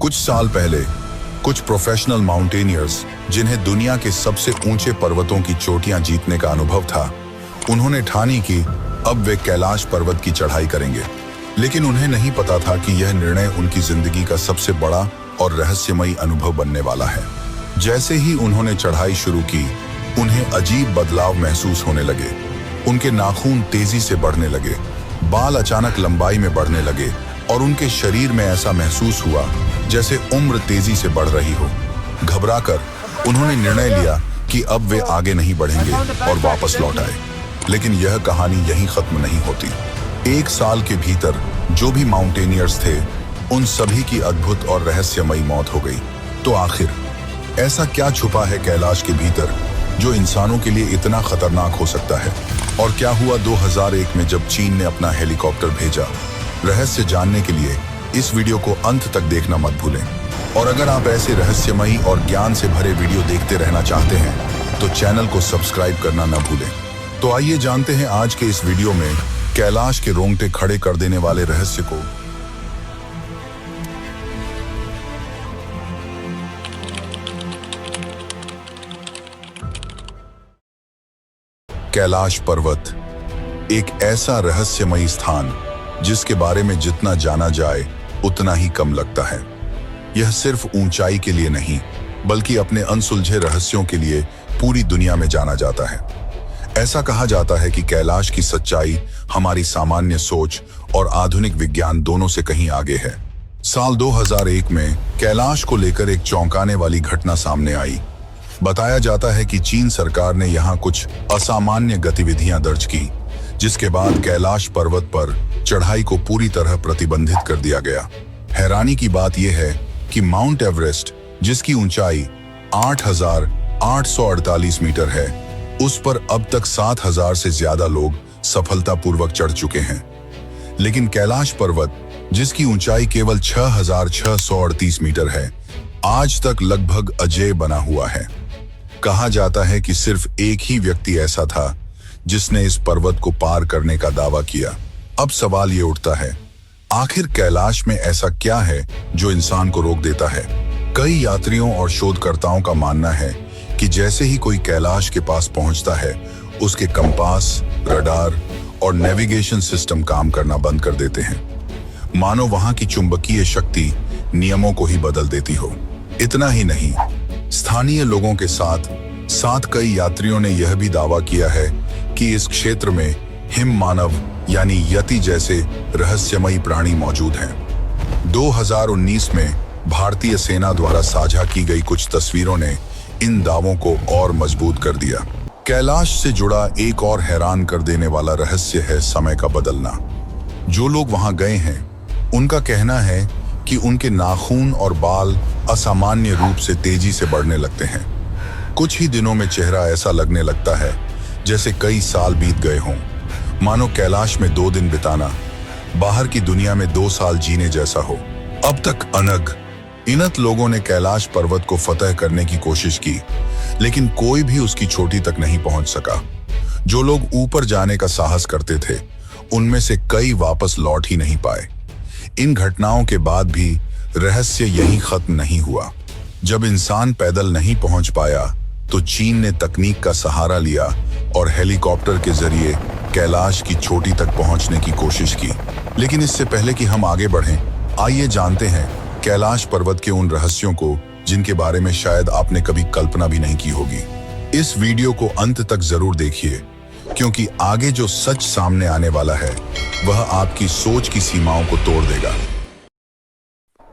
कुछ साल पहले कुछ प्रोफेशनल माउंटेनियर्स, जिन्हें दुनिया के सबसे ऊंचे पर्वतों की चोटियां जीतने का अनुभव था, उन्होंने ठानी कि अब वे कैलाश पर्वत की चढ़ाई करेंगे। लेकिन उन्हें नहीं पता था कि यह निर्णय उनकी जिंदगी का सबसे बड़ा और रहस्यमयी अनुभव बनने वाला है। जैसे ही उन्होंने चढ़ाई शुरू की, उन्हें अजीब बदलाव महसूस होने लगे। उनके नाखून तेजी से बढ़ने लगे, बाल अचानक लंबाई में बढ़ने लगे और उनके शरीर में ऐसा महसूस हुआ जैसे उम्र तेजी से बढ़ रही हो। घबराकर उन्होंने निर्णय लिया कि अब वे आगे नहीं बढ़ेंगे और वापस लौट आए। लेकिन यह कहानी यहीं खत्म नहीं होती। 1 साल के भीतर जो भी माउंटेनियर्स थे, उन सभी की अद्भुत और रहस्यमयी मौत हो गई। तो आखिर ऐसा क्या छुपा है कैलाश के भीतर जो इंसानों के लिए इतना खतरनाक हो सकता है? और क्या हुआ 2001 में जब चीन ने अपना हेलीकॉप्टर भेजा? रहस्य जानने के लिए इस वीडियो को अंत तक देखना मत भूलें। और अगर आप ऐसे रहस्यमयी और ज्ञान से भरे वीडियो देखते रहना चाहते हैं तो चैनल को सब्सक्राइब करना न भूलें। तो आइए जानते हैं आज के इस वीडियो में कैलाश के रोंगटे खड़े कर देने वाले रहस्य को। कैलाश पर्वत एक ऐसा रहस्यमयी स्थान जिसके बारे में जितना जाना जाए उतना ही कम लगता है। यह सिर्फ ऊंचाई के लिए नहीं, बल्कि अपने अनसुलझे रहस्यों के लिए पूरी दुनिया में जाना जाता है। ऐसा कहा जाता है कि कैलाश की सच्चाई हमारी सामान्य सोच और आधुनिक विज्ञान दोनों से कहीं आगे है। साल 2001 में कैलाश को लेकर एक चौंकाने वाली घटना सामने आई। बताया जाता है कि चीन सरकार ने यहाँ कुछ असामान्य गतिविधियां दर्ज की, जिसके बाद कैलाश पर्वत पर चढ़ाई को पूरी तरह प्रतिबंधित कर दिया गया। हैरानी की बात यह है कि माउंट एवरेस्ट, जिसकी ऊंचाई 8,848 मीटर है, उस पर अब तक 7,000 से ज्यादा लोग सफलतापूर्वक चढ़ चुके हैं। लेकिन कैलाश पर्वत, जिसकी ऊंचाई केवल 6,638 मीटर है, आज तक लगभग अजेय बना हुआ है। कहा जाता है कि सिर्फ एक ही व्यक्ति ऐसा था जिसने इस पर्वत को पार करने का दावा किया। अब सवाल ये उठता है, आखिर कैलाश में ऐसा क्या है जो इंसान को रोक देता है? कई यात्रियों और शोधकर्ताओं का मानना है कि जैसे ही कोई कैलाश के पास पहुंचता है, उसके कंपास, रडार और नेविगेशन सिस्टम काम करना बंद कर देते हैं, मानो वहां की चुंबकीय शक्ति नियमों को ही बदल देती हो। इतना ही नहीं, स्थानीय लोगों के साथ कई यात्रियों ने यह भी दावा किया है कि इस क्षेत्र में हिम मानव यानी यति जैसे रहस्यमयी प्राणी मौजूद हैं। 2019 में भारतीय सेना द्वारा साझा की गई कुछ तस्वीरों ने इन दावों को और मजबूत कर दिया। कैलाश से जुड़ा एक और हैरान कर देने वाला रहस्य है समय का बदलना। जो लोग वहां गए हैं, उनका कहना है कि उनके नाखून और बाल असामान्य रूप से तेजी से बढ़ने लगते हैं। कुछ ही दिनों में चेहरा ऐसा लगने लगता है जैसे कई साल बीत गए हों, मानो कैलाश में 2 दिन बिताना बाहर की दुनिया में 2 साल जीने जैसा हो। अब तक अनगिनत लोगों ने कैलाश पर्वत को फतह करने की कोशिश की, लेकिन कोई भी उसकी चोटी तक नहीं पहुंच सका। जो लोग ऊपर जाने का साहस करते थे, उनमें से कई वापस लौट ही नहीं पाए। इन घटनाओं के बाद भी रहस्य यहीं खत्म नहीं हुआ। जब इंसान पैदल नहीं पहुंच पाया, तो चीन ने तकनीक का सहारा लिया और हेलीकॉप्टर के जरिए कैलाश की चोटी तक पहुंचने की कोशिश की। लेकिन इससे पहले कि हम आगे बढ़ें, आइए जानते हैं कैलाश पर्वत के उन रहस्यों को जिनके बारे में शायद आपने कभी कल्पना भी नहीं की होगी। इस वीडियो को अंत तक जरूर देखिए, क्योंकि आगे जो सच सामने आने वाला है वह आपकी सोच की सीमाओं को तोड़ देगा।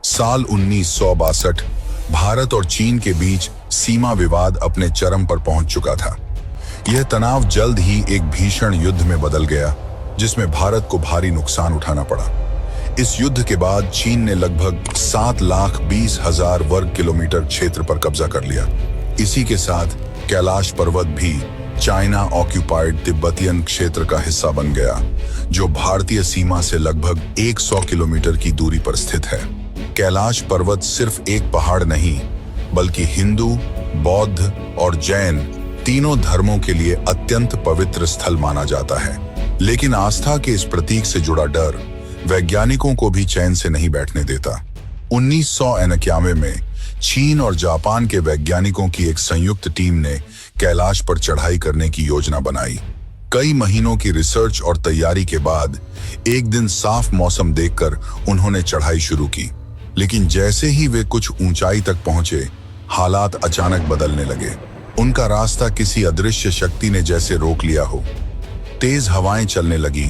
साल 1962 भारत और चीन के बीच सीमा विवाद अपने चरम पर पहुंच चुका था। यह तनाव जल्द ही एक भीषण युद्ध में बदल गया, जिसमें भारत को भारी नुकसान उठाना पड़ा। इस युद्ध के बाद चीन ने लगभग 7,20,000 वर्ग किलोमीटर क्षेत्र पर कब्जा कर लिया। इसी के साथ कैलाश पर्वत भी चाइना ऑक्यूपाइड तिब्बतियन क्षेत्र का हिस्सा बन गया, जो भारतीय सीमा से लगभग 100 किलोमीटर की दूरी पर स्थित है। कैलाश पर्वत सिर्फ एक पहाड़ नहीं, बल्कि हिंदू, बौद्ध और जैन तीनों धर्मों के लिए अत्यंत पवित्र स्थल माना जाता है। लेकिन आस्था के इस प्रतीक से जुड़ा डर वैज्ञानिकों को भी चैन से नहीं बैठने देता। 1991 में चीन और जापान के वैज्ञानिकों की एक संयुक्त टीम ने कैलाश पर चढ़ाई करने की योजना बनाई। कई महीनों की रिसर्च और तैयारी के बाद एक दिन साफ मौसम देखकर उन्होंने चढ़ाई शुरू की। लेकिन जैसे ही वे कुछ ऊंचाई तक पहुंचे, हालात अचानक बदलने लगे। उनका रास्ता किसी अदृश्य शक्ति ने जैसे रोक लिया हो। तेज हवाएं चलने लगी,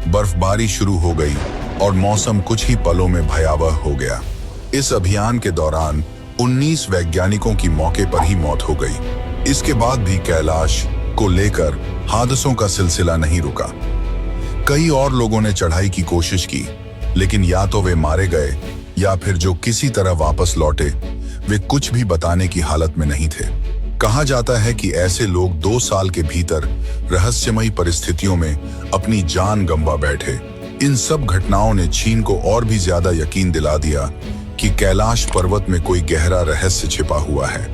बर्फबारी शुरू हो गई और मौसम कुछ ही पलों में भयावह हो गया। इस अभियान के दौरान 19 वैज्ञानिकों की मौके पर ही मौत हो गई। इसके बाद भी कैलाश को लेकर हादसों का सिलसिला नहीं रुका। कई और लोगों ने चढ़ाई की कोशिश की, लेकिन या तो वे मारे गए या फिर जो किसी तरह वापस लौटे वे कुछ भी बताने की हालत में नहीं थे। कहा जाता है कि ऐसे लोग 2 साल के भीतर रहस्यमयी परिस्थितियों में अपनी जान गंवा बैठे। इन सब घटनाओं ने चीन को और भी ज्यादा यकीन दिला दिया कि कैलाश पर्वत में कोई गहरा रहस्य छिपा हुआ है।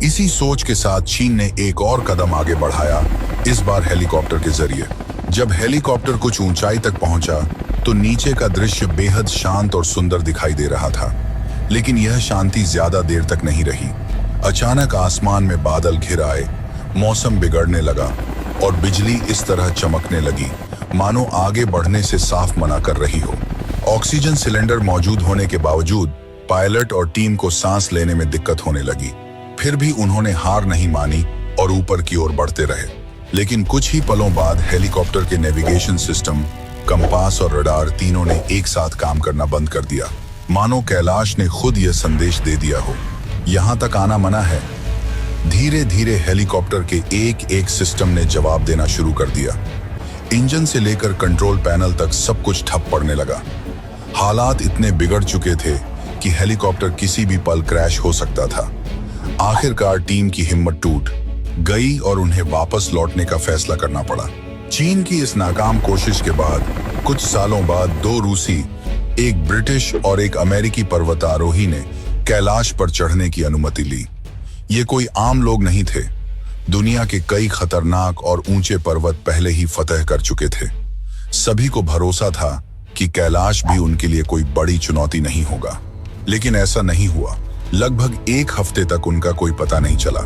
इसी सोच के साथ चीन ने एक और कदम आगे बढ़ाया, इस बार हेलीकॉप्टर के जरिए। जब हेलीकॉप्टर कुछ ऊंचाई तक पहुंचा तो नीचे का दृश्य बेहद शांत और सुंदर दिखाई दे रहा था। लेकिन यह शांति ज्यादा देर तक नहीं रही। अचानक आसमान में बादल घिर आए, मौसम बिगड़ने लगा और बिजली इस तरह चमकने लगी मानो आगे बढ़ने से साफ मना कर रही हो। ऑक्सीजन सिलेंडर मौजूद होने के बावजूद पायलट और टीम को सांस लेने में दिक्कत होने लगी। फिर भी उन्होंने हार नहीं मानी और ऊपर की ओर बढ़ते रहे। लेकिन कुछ ही पलों बाद हेलीकॉप्टर के नेविगेशन सिस्टम, कंपास और रडार तीनों ने एक साथ काम करना बंद कर दिया, मानो कैलाश ने खुद यह संदेश दे दिया हो, यहां तक आना मना है। धीरे धीरे हेलीकॉप्टर के एक एक सिस्टम ने जवाब देना शुरू कर दिया। इंजन से लेकर कंट्रोल पैनल तक सब कुछ ठप पड़ने लगा। हालात इतने बिगड़ चुके थे कि हेलीकॉप्टर किसी भी पल क्रैश हो सकता था। आखिरकार टीम की हिम्मत टूट गई और उन्हें वापस लौटने का फैसला करना पड़ा। चीन की इस नाकाम कोशिश के बाद कुछ सालों बाद 2 रूसी, एक ब्रिटिश और एक अमेरिकी पर्वतारोही ने कैलाश पर चढ़ने की अनुमति ली। ये कोई आम लोग नहीं थे। दुनिया के कई खतरनाक और ऊंचे पर्वत पहले ही फतह कर चुके थे। सभी को भरोसा था कि कैलाश भी उनके लिए कोई बड़ी चुनौती नहीं होगा, लेकिन ऐसा नहीं हुआ। लगभग 1 हफ्ते तक उनका कोई पता नहीं चला।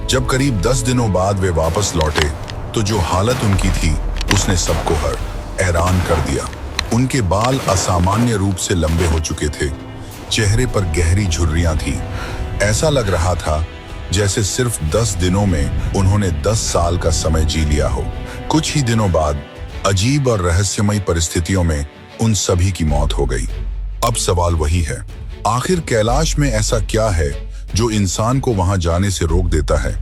जब करीब 10 दिनों बाद वे वापस लौटे तो जो हालत उनकी थी उसने सबको हैरान कर दिया। उनके बाल असामान्य रूप से लंबे हो चुके थे, चेहरे पर गहरी झुर्रियां थी। ऐसा लग रहा था जैसे सिर्फ 10 दिनों में उन्होंने 10 साल का समय जी लिया हो। कुछ ही दिनों बाद अजीब और रहस्यमयी परिस्थितियों में उन सभी की मौत हो गई। अब सवाल वही है, आखिर कैलाश में ऐसा क्या है जो इंसान को वहां जाने से रोक देता है?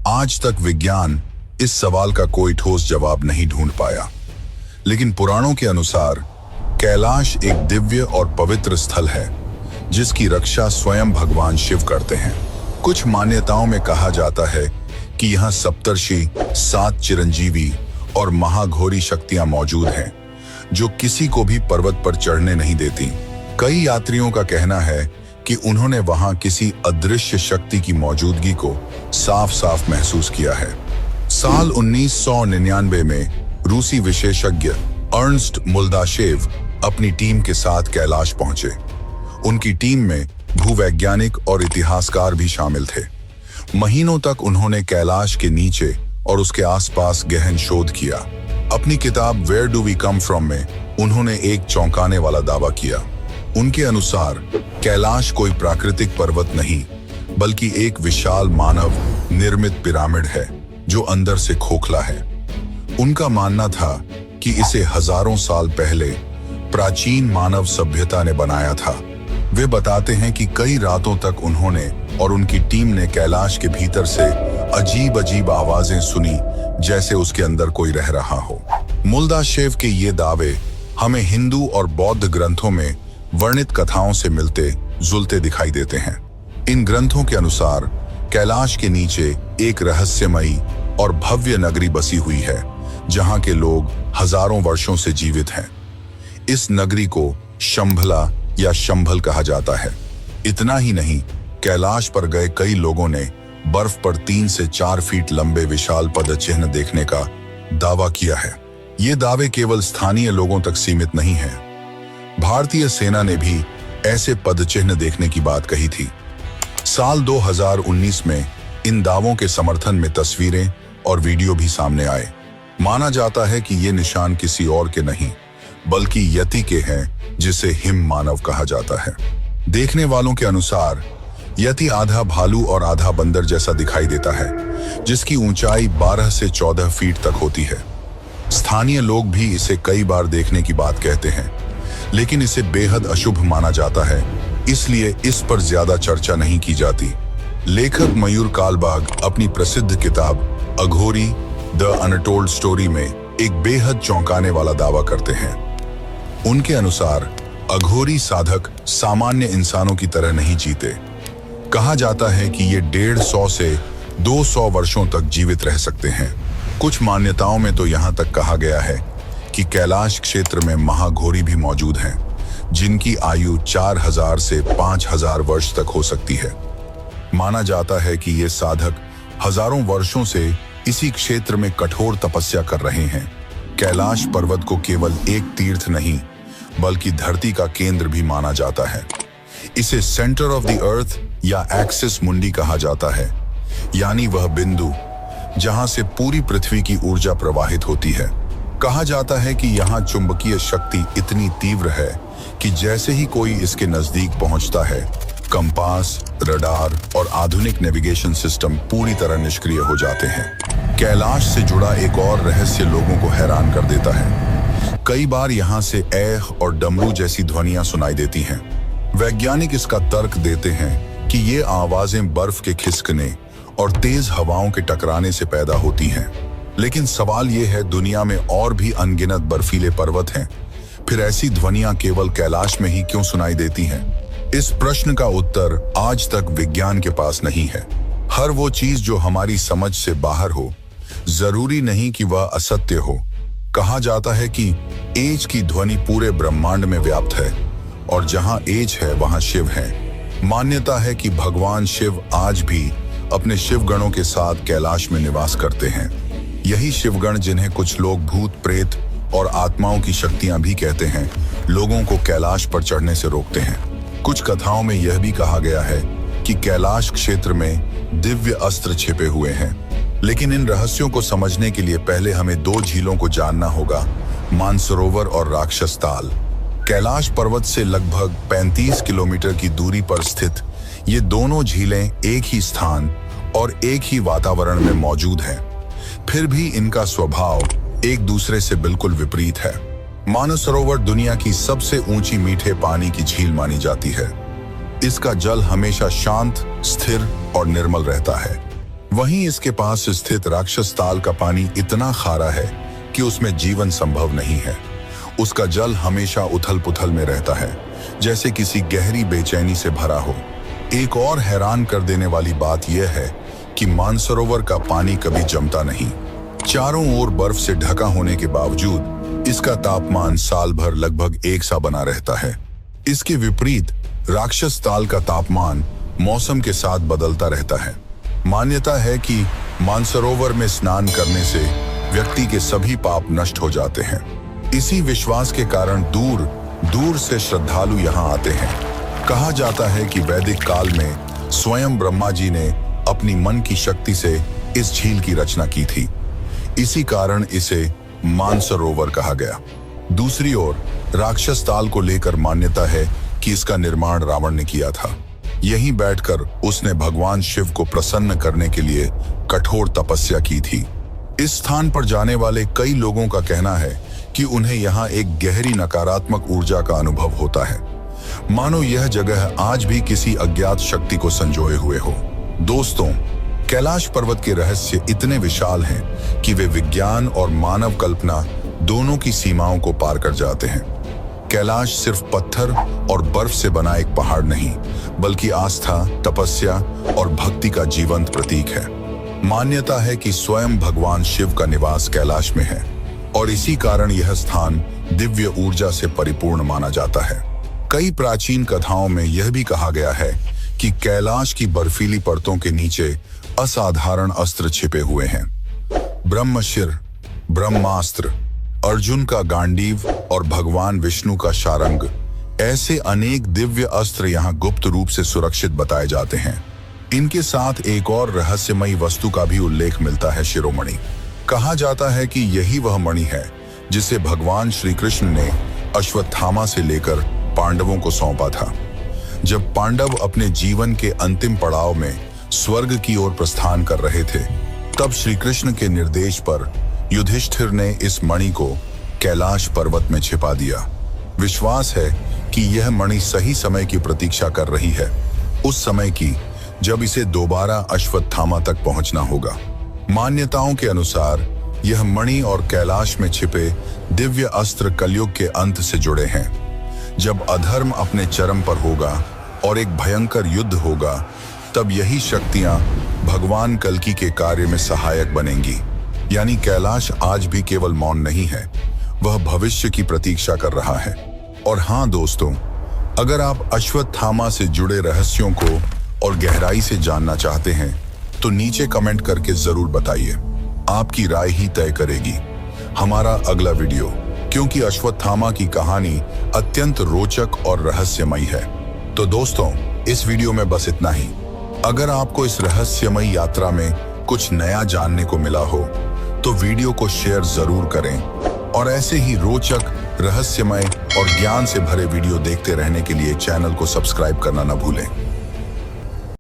आज तक विज्ञान इस सवाल का कोई ठोस जवाब नहीं ढूंढ पाया। लेकिन पुराणों के अनुसार कैलाश एक दिव्य और पवित्र स्थल है जिसकी रक्षा स्वयं भगवान शिव करते हैं। कुछ मान्यताओं में कहा जाता है कि यहाँ सप्तर्षि, 7 चिरंजीवी और महाघोरी शक्तियां मौजूद हैं जो किसी को भी पर्वत पर चढ़ने नहीं देती। कई यात्रियों का कहना है कि उन्होंने वहां किसी अदृश्य शक्ति की मौजूदगी को साफ साफ महसूस किया है। साल 1999 में रूसी विशेषज्ञ अर्नस्ट मोल्दाशेव अपनी टीम के साथ कैलाश पहुंचे। उनकी टीम में भूवैज्ञानिक और इतिहासकार भी शामिल थे। महीनों तक उन्होंने कैलाश के नीचे और उसके आसपास गहन शोध किया। अपनी किताब where do we come from में उन्होंने एक चौंकाने वाला दावा किया। उनके अनुसार कैलाश कोई प्राकृतिक पर्वत नहीं, बल्कि एक विशाल मानव निर्मित पिरामिड है जो अंदर से खोखला है। उनका मानना था कि इसे हजारों साल पहले प्राचीन मानव सभ्यता ने बनाया था। वे बताते हैं कि कई रातों तक उन्होंने और उनकी टीम ने कैलाश के भीतर से अजीब अजीब आवाजें सुनी, जैसे उसके अंदर कोई रह रहा हो। मोल्दाशेव के ये दावे हमें हिंदू और बौद्ध ग्रंथों में वर्णित कथाओं से मिलते जुलते दिखाई देते हैं। इन ग्रंथों के अनुसार कैलाश के नीचे एक रहस्यमयी और भव्य नगरी बसी हुई है जहां के लोग हजारों वर्षों से जीवित हैं। इस नगरी को शंभला या शंभल कहा जाता है। इतना ही नहीं, कैलाश पर गए कई लोगों ने बर्फ पर 3 से 4 फीट लंबे विशाल पदचिह्न देखने का दावा किया है। ये दावे केवल स्थानीय लोगों तक सीमित नहीं हैं। भारतीय सेना ने भी ऐसे पदचिह्न देखने की बात कही थी। साल 2019 में इन दावों के समर्थन में तस्वीरें और वीडियो भी सामने आए। माना जाता है कि ये निशान किसी और के नहीं बल्कि यति के हैं, जिसे हिम मानव कहा जाता है। देखने वालों के अनुसार यति आधा भालू और आधा बंदर जैसा दिखाई देता है, जिसकी ऊंचाई 12 से 14 फीट तक होती है। स्थानीय लोग भी इसे कई बार देखने की बात कहते हैं, लेकिन इसे बेहद अशुभ माना जाता है, इसलिए इस पर ज्यादा चर्चा नहीं की जाती। लेखक मयूर कालबाग अपनी प्रसिद्ध किताब अघोरी द अनटोल्ड स्टोरी में एक बेहद चौंकाने वाला दावा करते हैं। उनके अनुसार अघोरी साधक सामान्य इंसानों की तरह नहीं जीते। कहा जाता है कि ये 150 से 200 वर्षों तक जीवित रह सकते हैं। कुछ मान्यताओं में तो यहाँ तक कहा गया है कि कैलाश क्षेत्र में महाघोरी भी मौजूद हैं, जिनकी आयु 4000 से 5000 वर्ष तक हो सकती है। माना जाता है कि ये साधक हजारों वर्षों से इसी क्षेत्र में कठोर तपस्या कर रहे हैं। कैलाश पर्वत को केवल एक तीर्थ नहीं बल्कि धरती का केंद्र भी माना जाता है। इसे सेंटर ऑफ द अर्थ या एक्सिस मुंडी कहा जाता है, यानी वह बिंदु जहां से पूरी पृथ्वी की ऊर्जा प्रवाहित होती है। कहा जाता है कि यहाँ चुंबकीय शक्ति इतनी तीव्र है कि जैसे ही कोई इसके नजदीक पहुंचता है, कंपास, रडार और आधुनिक नेविगेशन सिस्टम पूरी तरह निष्क्रिय हो जाते हैं। कैलाश से जुड़ा एक और रहस्य लोगों को हैरान कर देता है। कई बार यहाँ से ऐह और डमरू जैसी ध्वनियां सुनाई देती हैं। वैज्ञानिक इसका तर्क देते हैं कि ये आवाजें बर्फ के खिसकने और तेज हवाओं के टकराने से पैदा होती हैं। लेकिन सवाल ये है, दुनिया में और भी अनगिनत बर्फीले पर्वत हैं, फिर ऐसी ध्वनियां केवल कैलाश में ही क्यों सुनाई देती हैं? इस प्रश्न का उत्तर आज तक विज्ञान के पास नहीं है। हर वो चीज जो हमारी समझ से बाहर हो, जरूरी नहीं कि वह असत्य हो। कहा जाता है कि एज की ध्वनि पूरे ब्रह्मांड में व्याप्त है और जहां एज है वहां शिव है। मान्यता है कि भगवान शिव आज भी अपने शिवगणों के साथ कैलाश में निवास करते हैं। यही शिवगण, जिन्हें कुछ लोग भूत प्रेत और आत्माओं की शक्तियां भी कहते हैं, लोगों को कैलाश पर चढ़ने से रोकते हैं। कुछ कथाओं में यह भी कहा गया है कि कैलाश क्षेत्र में दिव्य अस्त्र छिपे हुए हैं। लेकिन इन रहस्यों को समझने के लिए पहले हमें 2 झीलों को जानना होगा, मानसरोवर और राक्षस ताल। कैलाश पर्वत से लगभग 35 किलोमीटर की दूरी पर स्थित ये दोनों झीलें एक ही स्थान और एक ही वातावरण में मौजूद हैं। फिर भी इनका स्वभाव एक दूसरे से बिल्कुल विपरीत है। मानसरोवर दुनिया की सबसे ऊंची मीठे पानी की झील मानी जाती है। इसका जल हमेशा शांत, स्थिर और निर्मल रहता है। वहीं इसके पास स्थित राक्षस ताल का पानी इतना खारा है कि उसमें जीवन संभव नहीं है। उसका जल हमेशा उथल पुथल में रहता है, जैसे किसी गहरी बेचैनी से भरा हो। एक और हैरान कर देने वाली बात यह है कि मानसरोवर का पानी कभी जमता नहीं। चारों ओर बर्फ से ढका होने के बावजूद इसका तापमान साल भर लगभग एक सा बना रहता है। इसके विपरीत राक्षस ताल का तापमान मौसम के साथ बदलता रहता है। मान्यता है कि मानसरोवर में स्नान करने से व्यक्ति के सभी पाप नष्ट हो जाते हैं। इसी विश्वास के कारण दूर दूर से श्रद्धालु यहाँ आते हैं। कहा जाता है कि वैदिक काल में स्वयं ब्रह्मा जी ने अपनी मन की शक्ति से इस झील की रचना की थी। इसी कारण इसे मानसरोवर कहा गया। दूसरी ओर राक्षस ताल को लेकर मान्यता है कि इसका निर्माण रावण ने किया था। यहीं बैठकर उसने भगवान शिव को प्रसन्न करने के लिए कठोर तपस्या की थी। इस स्थान पर जाने वाले कई लोगों का कहना है कि उन्हें यहाँ एक गहरी नकारात्मक ऊर्जा का अनुभव होता है, मानो यह जगह आज भी किसी अज्ञात शक्ति को संजोए हुए हो। दोस्तों, कैलाश पर्वत के रहस्य इतने विशाल हैं कि वे विज्ञान और मानव कल्पना दोनों की सीमाओं को पार कर जाते हैं। कैलाश सिर्फ पत्थर और बर्फ से बना एक पहाड़ नहीं, बल्कि आस्था, तपस्या और भक्ति का जीवंत प्रतीक है। मान्यता है कि स्वयं भगवान शिव का निवास कैलाश में है और इसी कारण यह स्थान दिव्य ऊर्जा से परिपूर्ण माना जाता है। कई प्राचीन कथाओं में यह भी कहा गया है कि कैलाश की बर्फीली परतों के नीचे असाधारण अस्त्र छिपे हुए हैं। ब्रह्मशिर, ब्रह्मास्त्र, अर्जुन का गांडीव और भगवान विष्णु का शारंग, ऐसे अनेक दिव्य अस्त्र यहाँ गुप्त रूप से सुरक्षित बताए जाते हैं। इनके साथ एक और रहस्यमयी वस्तु का भी उल्लेख मिलता है, शिरोमणि। कहा जाता है कि यही वह मणि है जिसे भगवान श्री कृष्ण ने अश्वत्थामा से लेकर पांडवों को सौंपा था। जब पांडव अपने जीवन के अंतिम पड़ाव में स्वर्ग की ओर प्रस्थान कर रहे थे, तब श्री कृष्ण के निर्देश पर युधिष्ठिर ने इस मणि को कैलाश पर्वत में छिपा दिया। विश्वास है कि यह मणि सही समय की प्रतीक्षा कर रही है, उस समय की जब इसे दोबारा अश्वत्थामा तक पहुंचना होगा। मान्यताओं के अनुसार यह मणि और कैलाश में छिपे दिव्य अस्त्र कलयुग के अंत से जुड़े हैं। जब अधर्म अपने चरम पर होगा और एक भयंकर युद्ध होगा, तब यही शक्तियां भगवान कल्कि के कार्य में सहायक बनेंगी। यानी कैलाश आज भी केवल मौन नहीं है, वह भविष्य की प्रतीक्षा कर रहा है। और हाँ दोस्तों, अगर आप अश्वत्थामा से जुड़े रहस्यों को और गहराई से जानना चाहते हैं तो नीचे कमेंट करके जरूर बताइए। आपकी राय ही तय करेगी हमारा अगला वीडियो, क्योंकि अश्वत्थामा की कहानी अत्यंत रोचक और रहस्यमयी है। तो दोस्तों, इस वीडियो में बस इतना ही। अगर आपको इस रहस्यमयी यात्रा में कुछ नया जानने को मिला हो तो वीडियो को शेयर जरूर करें और ऐसे ही रोचक, रहस्यमय और ज्ञान से भरे वीडियो देखते रहने के लिए चैनल को सब्सक्राइब करना न भूलें।